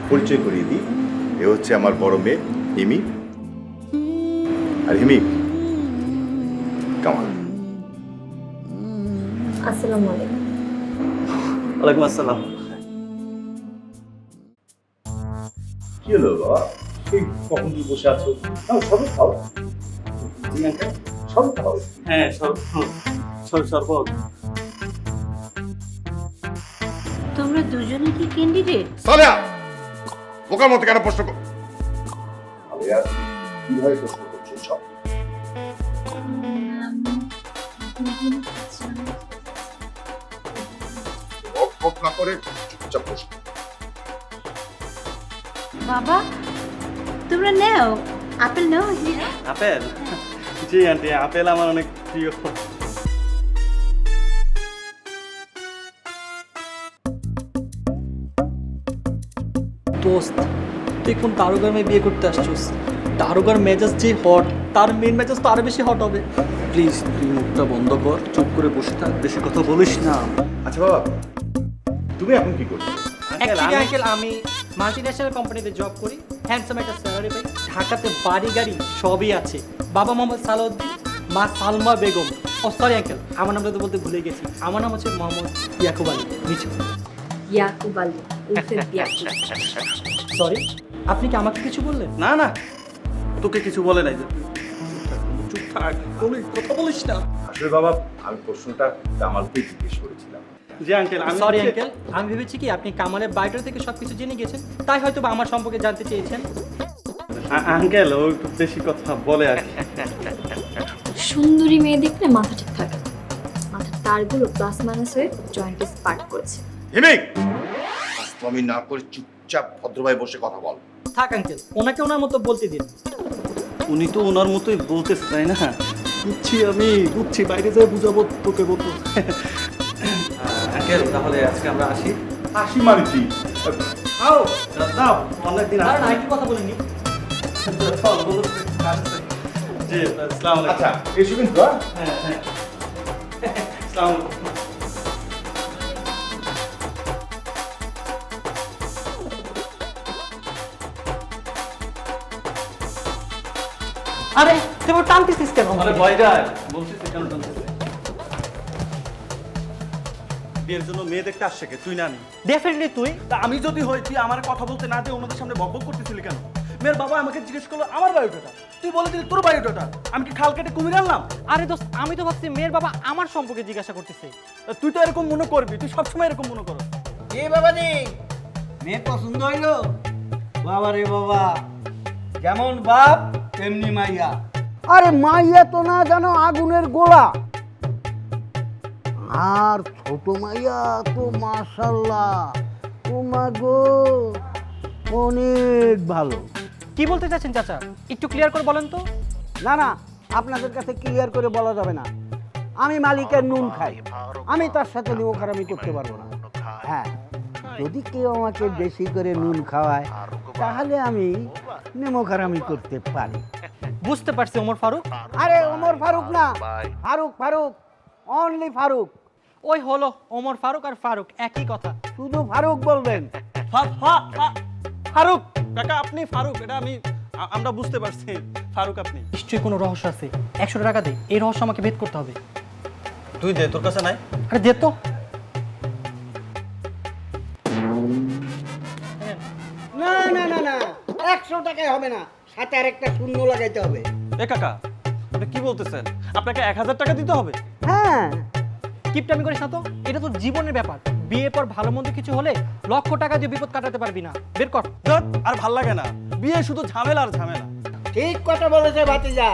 পরিচয় করিয়ে দিই, এ হচ্ছে আমার বড় মেয়ে হিমি। আর হিমি, কামাল। আসসালামু আলাইকুম। ওয়ালাইকুম আসসালাম। কি হলো বাবা, সেই কখন তুমি বসে আছো? সবই খাও। সব খাও। হ্যাঁ, শরবত। তোমরা দুজনে কি ক্যান্ডিডেট? সালেয়া, বোকার মতো কেন প্রশ্ন কর? সালেয়া, কিভাবে প্রশ্ন করছো সব? বক না করে চুপচাপ বসো। বাবা, তোমরা নাও আপেল নাও। আপেল? জি আন্টি, আপেল আমার অনেক প্রিয়। দোস্ত, তুই কোন দারোগার মেয়ে বিয়ে করতে আসছিস? দারোগার মেজাজ যে হট, তার মেন মেজাজ তো আরো বেশি হট হবে। প্লিজ তুই মুখটা বন্ধ কর, চুপ করে বসে থাক, বেশি কথা বলিস না। আচ্ছা বাবা, তুমি এখন কি করছো? অ্যাকচুয়ালি আঙ্কেল, আমি মাল্টিন্যাশনাল কোম্পানিতে জব করি, হ্যান্ডসাম একটা স্যালারি পাই, ঢাকাতে বাড়ি গাড়ি সবই আছে। বাবা মোহাম্মদ সালাউদ্দিন, মা সালমা বেগম। ও সরি আঙ্কেল, আমার নামটা তো বলতে ভুলে গেছি। আমার নাম হচ্ছে মোহাম্মদ ইয়াকুব আলী মিঠু। ইয়াকুব আলী উর্ফে ইয়াকুব। সরি, আপনি কি আমাকে কিছু বললেন? না না, তোকে কিছু বলে নাই। চুপ থাক, কোনো কথা বলিস না। আসলে বাবা, আমি প্রশ্নটা কামালকে জিজ্ঞেস করেছিলাম। জি আঙ্কেল, আমি সরি আঙ্কেল, আমি ভেবেছি কি আপনি কামালের বায়োডাটা থেকে সবকিছু জেনে গেছেন, তাই হয়তো বা আমার সম্পর্কে জানতে চেয়েছেন। আঙ্কেল ও একটু বেশি কথা বলে আর কি। সুন্দরী মেয়ে দেখলে মাথা ঠিক থাকে, মাথার তারগুলো প্লাস মাইনাস হয়ে জয়েন্টে স্পার্ক করেছে। হিমি, আমি না করে চুপচাপ ভদ্রভাবে বসে কথা বল। থাক আঙ্কেল, ওনাকে ওনার মতো বলতে দিন। উনি তো ওনার মতোই বলতেছে, তাই না? বুঝছি, বাইরে যাই বুঝাবো তোকে বলতো। আঙ্কেল, তাহলে আজকে আমরা আসি। হাসি মানে কি? আও দাও, অনেকদিন আর না, একটু কথা বলিনি। জি, আসসালামু আলাইকুম। আচ্ছা, এসো কিন্তু। হ্যাঁ হ্যাঁ, আসসালামু আলাইকুম। আরে তুমি টানতেছিস কেন? আরে ভয় যায়, বলছিস কেন টানতেছে? বিয়ের জন্য মেয়ে দেখতে আসছে কে, তুই না আমি? ডেফিনেটলি তুই। তা আমি যদি হই, তুই আমার কথা বলতে না দিয়ে ওনাদের সামনে বকবক করতেছিলি কেন? মেয়ের বাবা আমাকে জিজ্ঞেস করলো আমার বায়োডাটা, তুই বলে দিলি তোর বায়োডাটা। আমি কি খাল কেটে কুমির আনলাম? আরে দোস্ত, আমি তো ভাবছি মেয়ের বাবা আমার সম্পর্কে জিজ্ঞাসা করতেছে। তুই তো এরকম মনে করবি, তুই সবসময় এরকম মনে করো। এ বাবাজি, মেয়ে পছন্দ হইলো? বাবা রে বাবা, যেমন বাপ তেমনি মাইয়া। আরে মাইয়া তো না জানো আগুনের গোলা, আর ছোট মাইয়া তো মাশাআল্লাহ তোমা গো অনেক ভালো। কি বলতে চাচ্ছেন চাচা, একটু ক্লিয়ার করে বলেন তো। না না, আপনাদের কাছে ক্লিয়ার করে বলা যাবে না। আমি মালিকের নুন খাই, আমি তার সাথে নিমখারামি করতে পারবো না। হ্যাঁ, যদি কেউ আমাকে বেশি করে নুন খাওয়ায় তাহলে আমি নিমখারামি করতে পারি। বুঝতে পারছি ওমর ফারুক। আরে ওমর ফারুক না, ফারুক ফারুক, অনলি ফারুক। ওই হলো ওমর ফারুক আর ফারুক একই কথা। শুধু ফারুক বলবেন। ফারুক কাকা, আপনি ফারুক, এটা আমরা বুঝতে পারছি। ফারুক আপনি। নিশ্চয়ই কোনো রহস্য আছে। 100 টাকা দে, এই রহস্য আমাকে ভেদ করতে হবে। তুই দে, তোর কাছে নাই? আরে দে তো। না না না না, 100 টাকায় হবে না, সাথে আরেকটা শূন্য লাগাইতে হবে। এ কাকা, আপনি কি বলতেছেন? আপনাকে 1000 টাকা দিতে হবে? হ্যাঁ, কিপটামি করিস না তো, এটা তো জীবনের ব্যাপার। বিয়ের পর ভালো মন্দ কিছু হলে লক্ষ টাকা দিয়ে বিপদ কাটাতে পারবি না। বের কর। ধ্যাৎ, আর ভাল লাগে না, বিয়ে শুধু ঝামেলা আর ঝামেলা। ঠিক কথা বলেছে ভাতিজা।